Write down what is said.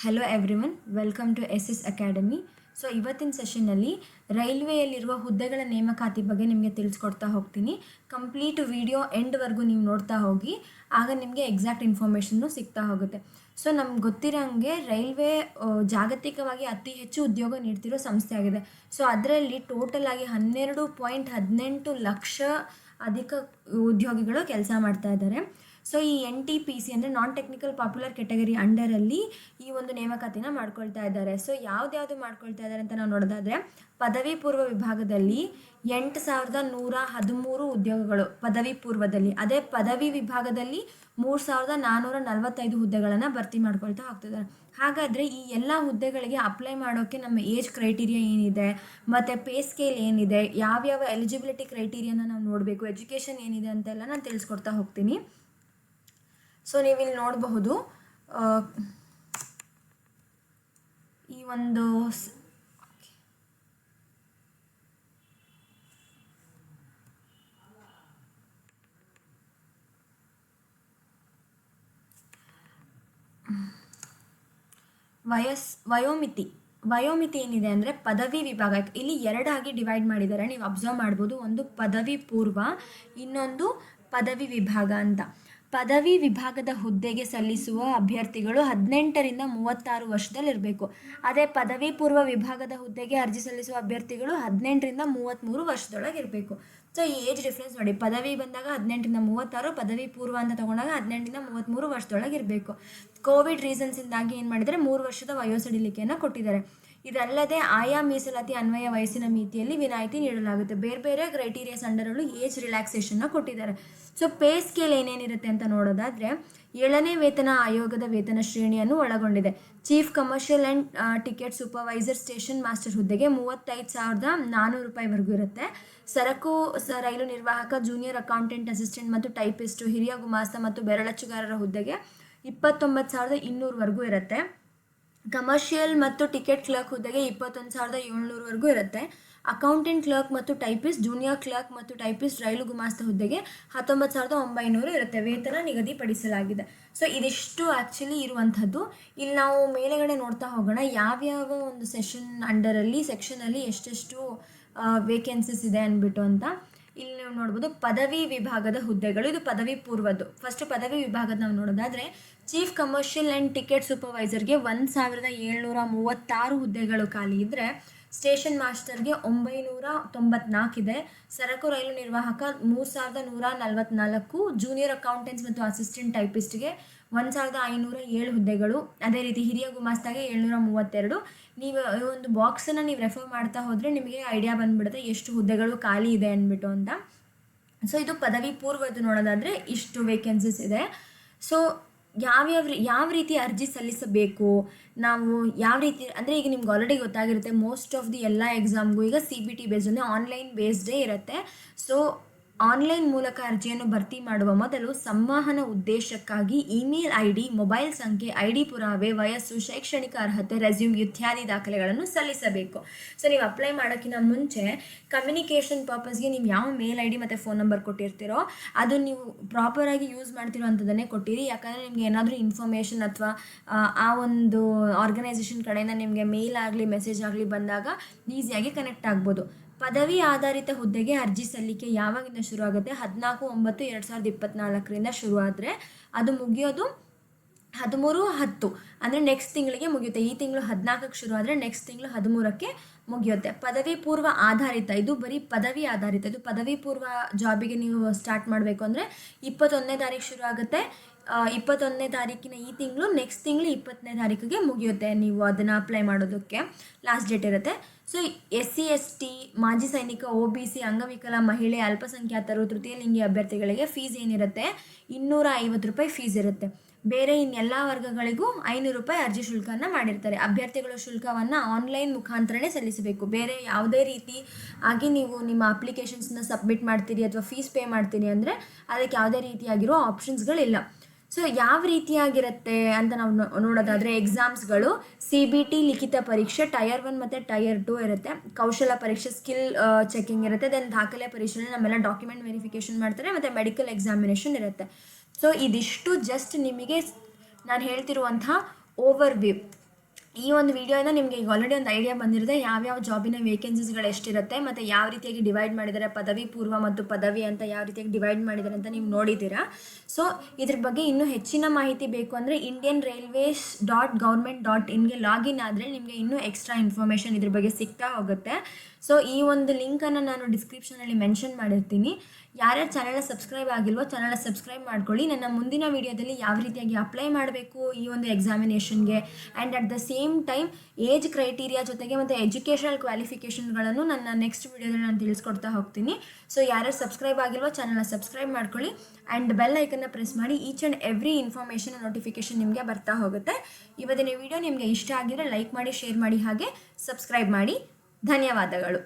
Hello everyone, welcome to S S academy. So ಇವತ್ತಿನ ಸೆಷನ್ನಲ್ಲಿ ರೈಲ್ವೆಯಲ್ಲಿರುವ ಹುದ್ದೆಗಳ ನೇಮಕಾತಿ ಬಗ್ಗೆ ನಿಮಗೆ ತಿಳಿಸ್ಕೊಡ್ತಾ ಹೋಗ್ತೀನಿ. ಕಂಪ್ಲೀಟ್ ವಿಡಿಯೋ ಎಂಡ್ವರೆಗೂ ನೀವು ನೋಡ್ತಾ ಹೋಗಿ, ಆಗ ನಿಮಗೆ ಎಕ್ಸಾಕ್ಟ್ ಇನ್ಫಾರ್ಮೇಷನ್ನು ಸಿಗ್ತಾ ಹೋಗುತ್ತೆ. ಸೊ ನಮ್ಗೆ ಗೊತ್ತಿರೋಂಗೆ ರೈಲ್ವೆ ಜಾಗತಿಕವಾಗಿ ಅತಿ ಹೆಚ್ಚು ಉದ್ಯೋಗ ನೀಡ್ತಿರೋ ಸಂಸ್ಥೆ ಆಗಿದೆ. ಸೊ ಅದರಲ್ಲಿ ಟೋಟಲ್ ಆಗಿ 12.18 ಲಕ್ಷ ಅಧಿಕ ಉದ್ಯೋಗಿಗಳು ಕೆಲಸ ಮಾಡ್ತಾ ಇದ್ದಾರೆ. ಸೊ ಈ NTPC ಅಂದರೆ ನಾನ್ ಟೆಕ್ನಿಕಲ್ ಪಾಪ್ಯುಲರ್ ಕೆಟಗರಿ ಅಂಡರಲ್ಲಿ ಈ ಒಂದು ನೇಮಕಾತಿನ ಮಾಡ್ಕೊಳ್ತಾ ಇದ್ದಾರೆ. ಸೊ ಯಾವ್ದು ಮಾಡ್ಕೊಳ್ತಾ ಇದ್ದಾರೆ ಅಂತ ನಾವು ನೋಡೋದಾದರೆ, ಪದವಿ ಪೂರ್ವ ವಿಭಾಗದಲ್ಲಿ 8,113 ಉದ್ಯೋಗಗಳು ಪದವಿ ಪೂರ್ವದಲ್ಲಿ. ಅದೇ ಪದವಿ ವಿಭಾಗದಲ್ಲಿ 3,445 ಹುದ್ದೆಗಳನ್ನು ಭರ್ತಿ ಮಾಡ್ಕೊಳ್ತಾ ಹೋಗ್ತಿದ್ದಾರೆ. ಹಾಗಾದರೆ ಈ ಎಲ್ಲ ಹುದ್ದೆಗಳಿಗೆ ಅಪ್ಲೈ ಮಾಡೋಕ್ಕೆ ನಮ್ಮ ಏಜ್ ಕ್ರೈಟೀರಿಯಾ ಏನಿದೆ, ಮತ್ತು ಪೇ ಸ್ಕೇಲ್ ಏನಿದೆ, ಯಾವ್ಯಾವ ಎಲಿಜಿಬಿಲಿಟಿ ಕ್ರೈಟೀರಿಯಾನ ನಾವು ನೋಡಬೇಕು, ಎಜುಕೇಷನ್ ಏನಿದೆ ಅಂತೆಲ್ಲ ನಾನು ತಿಳಿಸ್ಕೊಡ್ತಾ ಹೋಗ್ತೀನಿ. ಸೊ ನೀವಿಲ್ಲಿ ನೋಡಬಹುದು, ಈ ಒಂದು ವಯೋಮಿತಿ ಏನಿದೆ ಅಂದರೆ ಪದವಿ ವಿಭಾಗ, ಇಲ್ಲಿ ಎರಡಾಗಿ ಡಿವೈಡ್ ಮಾಡಿದ್ದಾರೆ, ನೀವು ಅಬ್ಸರ್ವ್ ಮಾಡ್ಬೋದು. ಒಂದು ಪದವಿ ಪೂರ್ವ, ಇನ್ನೊಂದು ಪದವಿ ವಿಭಾಗ ಅಂತ. ಪದವಿ ವಿಭಾಗದ ಹುದ್ದೆಗೆ ಸಲ್ಲಿಸುವ ಅಭ್ಯರ್ಥಿಗಳು 18ರಿಂದ 36 ವರ್ಷದಲ್ಲಿರಬೇಕು. ಅದೇ ಪದವಿ ಪೂರ್ವ ವಿಭಾಗದ ಹುದ್ದೆಗೆ ಅರ್ಜಿ ಸಲ್ಲಿಸುವ ಅಭ್ಯರ್ಥಿಗಳು 18ರಿಂದ 33 ವರ್ಷದೊಳಗಿರಬೇಕು. ಸೊ ಈ ಏಜ್ ಡಿಫ್ರೆನ್ಸ್ ನೋಡಿ, ಪದವಿ ಬಂದಾಗ 18ರಿಂದ 36, ಪದವಿ ಪೂರ್ವ ಅಂತ ತಗೊಂಡಾಗ 18ರಿಂದ 33 ವರ್ಷದೊಳಗಿರಬೇಕು. ಕೋವಿಡ್ ರೀಸನ್ಸಿಂದಾಗಿ ಏನು ಮಾಡಿದರೆ 3 ವರ್ಷದ ವಯೋಸಡಿಲಿಕೆಯನ್ನು ಕೊಟ್ಟಿದ್ದಾರೆ. ಇದಲ್ಲದೆ ಆಯಾ ಮೀಸಲಾತಿ ಅನ್ವಯ ವಯಸ್ಸಿನ ಮಿತಿಯಲ್ಲಿ ವಿನಾಯಿತಿ ನೀಡಲಾಗುತ್ತೆ. ಬೇರೆ ಬೇರೆ ಕ್ರೈಟೀರಿಯಾಸ್ ಅಂಡರಲ್ಲೂ ಏಜ್ ರಿಲ್ಯಾಕ್ಸೇಷನ್ನ ಕೊಟ್ಟಿದ್ದಾರೆ. ಸೊ ಪೇ ಸ್ಕೇಲ್ ಏನೇನಿರುತ್ತೆ ಅಂತ ನೋಡೋದಾದರೆ, 7ನೇ ವೇತನ ಆಯೋಗದ ವೇತನ ಶ್ರೇಣಿಯನ್ನು ಒಳಗೊಂಡಿದೆ. Chief commercial and ticket supervisor station master ಹುದ್ದೆಗೆ 35,400 ರೂಪಾಯಿವರೆಗೂ ಇರುತ್ತೆ. ಸರಕು ರೈಲು ನಿರ್ವಾಹಕ, ಜೂನಿಯರ್ ಅಕೌಂಟೆಂಟ್, ಅಸಿಸ್ಟೆಂಟ್ ಮತ್ತು ಟೈಪಿಸ್ಟು, ಹಿರಿಯ ಗುಮಾಸ್ತ ಮತ್ತು ಬೆರಳಚ್ಚುಗಾರರ ಹುದ್ದೆಗೆ 29,700ವರೆಗೂ ಇರುತ್ತೆ. ಕಮರ್ಷಿಯಲ್ ಮತ್ತು ಟಿಕೆಟ್ ಕ್ಲರ್ಕ್ ಹುದ್ದೆಗೆ 21,700ವರೆಗೂ ಇರುತ್ತೆ. ಅಕೌಂಟೆಂಟ್ ಕ್ಲರ್ಕ್ ಮತ್ತು ಟೈಪಿಸ್ಟ್, ಜೂನಿಯರ್ ಕ್ಲರ್ಕ್ ಮತ್ತು ಟೈಪಿಸ್ಟ್, ರೈಲು ಗುಮಾಸ್ತ ಹುದ್ದೆಗೆ 19,900 ಇರುತ್ತೆ. ವೇತನ ನಿಗದಿಪಡಿಸಲಾಗಿದೆ. ಸೊ ಇದಿಷ್ಟು ಆ್ಯಕ್ಚುಲಿ ಇರುವಂಥದ್ದು. ಇಲ್ಲಿ ನಾವು ಮೇಲೆಗಡೆ ನೋಡ್ತಾ ಹೋಗೋಣ, ಯಾವ್ಯಾವ ಒಂದು ಸೆಕ್ಷನಲ್ಲಿ ಎಷ್ಟೆಷ್ಟು ವೇಕೆನ್ಸೀಸ್ ಇದೆ ಅಂದ್ಬಿಟ್ಟು ಅಂತ. ಇಲ್ಲಿ ನಾವು ನೋಡ್ಬೋದು ಪದವಿ ವಿಭಾಗದ ಹುದ್ದೆಗಳು, ಇದು ಪದವಿ ಪೂರ್ವದ್ದು. ಫಸ್ಟ್ ಪದವಿ ವಿಭಾಗದ ನಾವು ನೋಡೋದಾದರೆ, ಚೀಫ್ ಕಮರ್ಷಿಯಲ್ ಆ್ಯಂಡ್ ಟಿಕೆಟ್ ಸೂಪರ್ವೈಸರ್ಗೆ 1,736 ಹುದ್ದೆಗಳು ಖಾಲಿ ಇದ್ದರೆ, ಸ್ಟೇಷನ್ ಮಾಸ್ಟರ್ಗೆ 994 ಇದೆ. ಸರಕು ರೈಲು ನಿರ್ವಾಹಕ 3,144, ಜೂನಿಯರ್ ಅಕೌಂಟೆಂಟ್ಸ್ ಮತ್ತು ಅಸಿಸ್ಟೆಂಟ್ ಟೈಪಿಸ್ಟ್ಗೆ 1,507 ಹುದ್ದೆಗಳು. ಅದೇ ರೀತಿ ಹಿರಿಯ ಗುಮಾಸ್ತಾಗೆ 732. ನೀವು ಈ ಒಂದು ಬಾಕ್ಸನ್ನು ನೀವು ರೆಫರ್ ಮಾಡ್ತಾ ಹೋದರೆ ನಿಮಗೆ ಐಡಿಯಾ ಬಂದುಬಿಡುತ್ತೆ ಎಷ್ಟು ಹುದ್ದೆಗಳು ಖಾಲಿ ಇದೆ ಅಂದ್ಬಿಟ್ಟು ಅಂತ. ಸೊ ಇದು ಪದವಿ ಪೂರ್ವದ್ದು ನೋಡೋದಾದರೆ ಇಷ್ಟು ವೇಕೆನ್ಸೀಸ್ ಇದೆ. ಸೊ ಯಾವ ರೀತಿ ಅರ್ಜಿ ಸಲ್ಲಿಸಬೇಕು, ನಾವು ಯಾವ ರೀತಿ ಅಂದರೆ, ಈಗ ನಿಮ್ಗೆ ಆಲ್ರೆಡಿ ಗೊತ್ತಾಗಿರುತ್ತೆ, ಮೋಸ್ಟ್ ಆಫ್ ದಿ ಎಲ್ಲ ಎಕ್ಸಾಮ್ಗೂ ಈಗ CBT ಬೇಸ್ಡ್ ಅಂದರೆ ಆನ್ಲೈನ್ ಬೇಸ್ಡೇ ಇರುತ್ತೆ. ಸೊ ಆನ್ಲೈನ್ ಮೂಲಕ ಅರ್ಜಿಯನ್ನು ಭರ್ತಿ ಮಾಡುವ ಮೊದಲು ಸಂವಹನ ಉದ್ದೇಶಕ್ಕಾಗಿ ಇಮೇಲ್ ID, ಮೊಬೈಲ್ ಸಂಖ್ಯೆ, ID ಪುರಾವೆ, ವಯಸ್ಸು, ಶೈಕ್ಷಣಿಕ ಅರ್ಹತೆ, ರೆಸ್ಯೂಮ್ ಇತ್ಯಾದಿ ದಾಖಲೆಗಳನ್ನು ಸಲ್ಲಿಸಬೇಕು. ಸೊ ನೀವು ಅಪ್ಲೈ ಮಾಡೋಕ್ಕಿಂತ ಮುಂಚೆ ಕಮ್ಯುನಿಕೇಷನ್ ಪರ್ಪಸ್ಗೆ ನೀವು ಯಾವ ಮೇಲ್ ID ಮತ್ತು ಫೋನ್ ನಂಬರ್ ಕೊಟ್ಟಿರ್ತೀರೋ ಅದು ನೀವು ಪ್ರಾಪರಾಗಿ ಯೂಸ್ ಮಾಡ್ತಿರೋ ಅಂಥದ್ದನ್ನೇ ಕೊಟ್ಟಿರಿ. ಯಾಕಂದರೆ ನಿಮಗೆ ಏನಾದರೂ ಇನ್ಫಾರ್ಮೇಷನ್ ಅಥವಾ ಆ ಒಂದು ಆರ್ಗನೈಸೇಷನ್ ಕಡೆಯಿಂದ ನಿಮಗೆ ಮೇಲ್ ಆಗಲಿ ಮೆಸೇಜ್ ಆಗಲಿ ಬಂದಾಗ ಈಸಿಯಾಗಿ ಕನೆಕ್ಟ್ ಆಗ್ಬೋದು. ಪದವಿ ಆಧಾರಿತ ಹುದ್ದೆಗೆ ಅರ್ಜಿ ಸಲ್ಲಿಕೆ ಯಾವಾಗಿಂದ ಶುರು ಆಗುತ್ತೆ? 14/9/2024 ಶುರು ಆದರೆ ಅದು ಮುಗಿಯೋದು 13/10 ಅಂದರೆ ನೆಕ್ಸ್ಟ್ ತಿಂಗಳಿಗೆ ಮುಗಿಯುತ್ತೆ. ಈ ತಿಂಗಳು 14ಕ್ಕೆ ಶುರು ಆದರೆ ನೆಕ್ಸ್ಟ್ ತಿಂಗಳು 13ಕ್ಕೆ ಮುಗಿಯುತ್ತೆ. ಪದವಿ ಪೂರ್ವ ಆಧಾರಿತ, ಇದು ಬರೀ ಪದವಿ ಆಧಾರಿತ. ಇದು ಪದವಿ ಪೂರ್ವ ಜಾಬಿಗೆ ನೀವು ಸ್ಟಾರ್ಟ್ ಮಾಡಬೇಕು ಅಂದರೆ 21ನೇ ತಾರೀಕು ಶುರು ಆಗುತ್ತೆ. 21ನೇ ತಾರೀಕಿನ ಈ ತಿಂಗಳು, ನೆಕ್ಸ್ಟ್ ತಿಂಗಳು 20ನೇ ತಾರೀಕಿಗೆ ಮುಗಿಯುತ್ತೆ. ನೀವು ಅದನ್ನು ಅಪ್ಲೈ ಮಾಡೋದಕ್ಕೆ ಲಾಸ್ಟ್ ಡೇಟ್ ಇರುತ್ತೆ. ಸೊ SC ST, ಮಾಜಿ ಸೈನಿಕ, OBC, ಅಂಗವಿಕಲ, ಮಹಿಳೆ, ಅಲ್ಪಸಂಖ್ಯಾತರು, ತೃತೀಯ ಲಿಂಗಿ ಅಭ್ಯರ್ಥಿಗಳಿಗೆ ಫೀಸ್ ಏನಿರುತ್ತೆ 250 ರೂಪಾಯಿ ಫೀಸ್ ಇರುತ್ತೆ. ಬೇರೆ ಇನ್ನೆಲ್ಲ ವರ್ಗಗಳಿಗೂ 500 ರೂಪಾಯಿ ಅರ್ಜಿ ಶುಲ್ಕವನ್ನು ಮಾಡಿರ್ತಾರೆ. ಅಭ್ಯರ್ಥಿಗಳ ಶುಲ್ಕವನ್ನು ಆನ್ಲೈನ್ ಮುಖಾಂತರನೇ ಸಲ್ಲಿಸಬೇಕು. ಬೇರೆ ಯಾವುದೇ ರೀತಿ ಆಗಿ ನೀವು ನಿಮ್ಮ ಅಪ್ಲಿಕೇಶನ್ಸ್ನ ಸಬ್ಮಿಟ್ ಮಾಡ್ತೀರಿ ಅಥವಾ ಫೀಸ್ ಪೇ ಮಾಡ್ತೀರಿ ಅಂದರೆ ಅದಕ್ಕೆ ಯಾವುದೇ ರೀತಿಯಾಗಿರೋ ಆಪ್ಷನ್ಸ್ಗಳಿಲ್ಲ. ಸೊ ಯಾವ ರೀತಿಯಾಗಿರುತ್ತೆ ಅಂತ ನಾವು ನೋಡೋದಾದರೆ, ಎಕ್ಸಾಮ್ಸ್ಗಳು CBT ಲಿಖಿತ ಪರೀಕ್ಷೆ ಟೈರ್ 1 ಮತ್ತು ಟೈರ್ 2 ಇರುತ್ತೆ. ಕೌಶಲ ಪರೀಕ್ಷೆ ಸ್ಕಿಲ್ ಚೆಕಿಂಗ್ ಇರುತ್ತೆ. ದೆನ್ ದಾಖಲೆ ಪರಿಶೀಲನೆ, ನಮ್ಮೆಲ್ಲ ಡಾಕ್ಯುಮೆಂಟ್ ವೆರಿಫಿಕೇಷನ್ ಮಾಡ್ತಾರೆ, ಮತ್ತು ಮೆಡಿಕಲ್ ಎಕ್ಸಾಮಿನೇಷನ್ ಇರುತ್ತೆ. ಸೊ ಇದಿಷ್ಟು ಜಸ್ಟ್ ನಿಮಗೆ ನಾನು ಹೇಳ್ತಿರುವಂತಹ ಓವರ್ ವ್ಯೂ. ಈ ಒಂದು ವಿಡಿಯೋಯಿಂದ ನಿಮಗೆ ಈಗ ಆಲ್ರೆಡಿ ಒಂದು ಐಡಿಯಾ ಬಂದಿರುತ್ತೆ ಯಾವ್ಯಾವ ಜಾಬಿನ ವೇಕೆನ್ಸೀಸ್ಗಳು ಎಷ್ಟಿರುತ್ತೆ ಮತ್ತು ಯಾವ ರೀತಿಯಾಗಿ ಡಿವೈಡ್ ಮಾಡಿದ್ದಾರೆ ಪದವಿ ಪೂರ್ವ ಮತ್ತು ಪದವಿ ಅಂತ ಯಾವ ರೀತಿಯಾಗಿ ಡಿವೈಡ್ ಮಾಡಿದ್ದಾರೆ ಅಂತ ನೀವು ನೋಡಿದ್ದೀರಾ. ಸೊ ಇದ್ರ ಬಗ್ಗೆ ಇನ್ನೂ ಹೆಚ್ಚಿನ ಮಾಹಿತಿ ಬೇಕು ಅಂದರೆ indianrailways.government.in ಲಾಗಿನ್ ಆದರೆ ನಿಮಗೆ ಇನ್ನೂ ಎಕ್ಸ್ಟ್ರಾ ಇನ್ಫಾರ್ಮೇಷನ್ ಇದ್ರ ಬಗ್ಗೆ ಸಿಗ್ತಾ ಹೋಗುತ್ತೆ. ಸೊ ಈ ಒಂದು ಲಿಂಕನ್ನು ನಾನು ಡಿಸ್ಕ್ರಿಪ್ಷನಲ್ಲಿ ಮೆನ್ಷನ್ ಮಾಡಿರ್ತೀನಿ. ಯಾರ್ಯಾರು ಚಾನಲ್ನ ಸಬ್ಸ್ಕ್ರೈಬ್ ಆಗಿಲ್ವೋ ಚಾನಲ್ನ ಸಬ್ಸ್ಕ್ರೈಬ್ ಮಾಡ್ಕೊಳ್ಳಿ. ನನ್ನ ಮುಂದಿನ ವೀಡಿಯೋದಲ್ಲಿ ಯಾವ ರೀತಿಯಾಗಿ ಅಪ್ಲೈ ಮಾಡಬೇಕು ಈ ಒಂದು ಎಕ್ಸಾಮಿನೇಷನ್ಗೆ and at the same time age criteria ಜೊತೆಗೆ ಮತ್ತು ಎಜುಕೇಷನಲ್ ಕ್ವಾಲಿಫಿಕೇಷನ್ಗಳನ್ನು ನನ್ನ ನೆಕ್ಸ್ಟ್ ವೀಡಿಯೋದಲ್ಲಿ ನಾನು ತಿಳಿಸ್ಕೊಡ್ತಾ ಹೋಗ್ತೀನಿ. ಸೊ ಯಾರ್ಯಾರು ಸಬ್ಸ್ಕ್ರೈಬ್ ಆಗಿಲ್ವೋ ಚಾನಲ್ನ ಸಬ್ಸ್ಕ್ರೈಬ್ ಮಾಡ್ಕೊಳ್ಳಿ ಆ್ಯಂಡ್ ಬೆಲ್ ಐಕನ್ನ ಪ್ರೆಸ್ ಮಾಡಿ. Each and every information notification ನಿಮಗೆ ಬರ್ತಾ ಹೋಗುತ್ತೆ. ಇವತ್ತಿನ ವಿಡಿಯೋ ನಿಮಗೆ ಇಷ್ಟ ಆಗಿದ್ರೆ ಲೈಕ್ ಮಾಡಿ, ಶೇರ್ ಮಾಡಿ, ಹಾಗೆ ಸಬ್ಸ್ಕ್ರೈಬ್ ಮಾಡಿ. ಧನ್ಯವಾದಗಳು.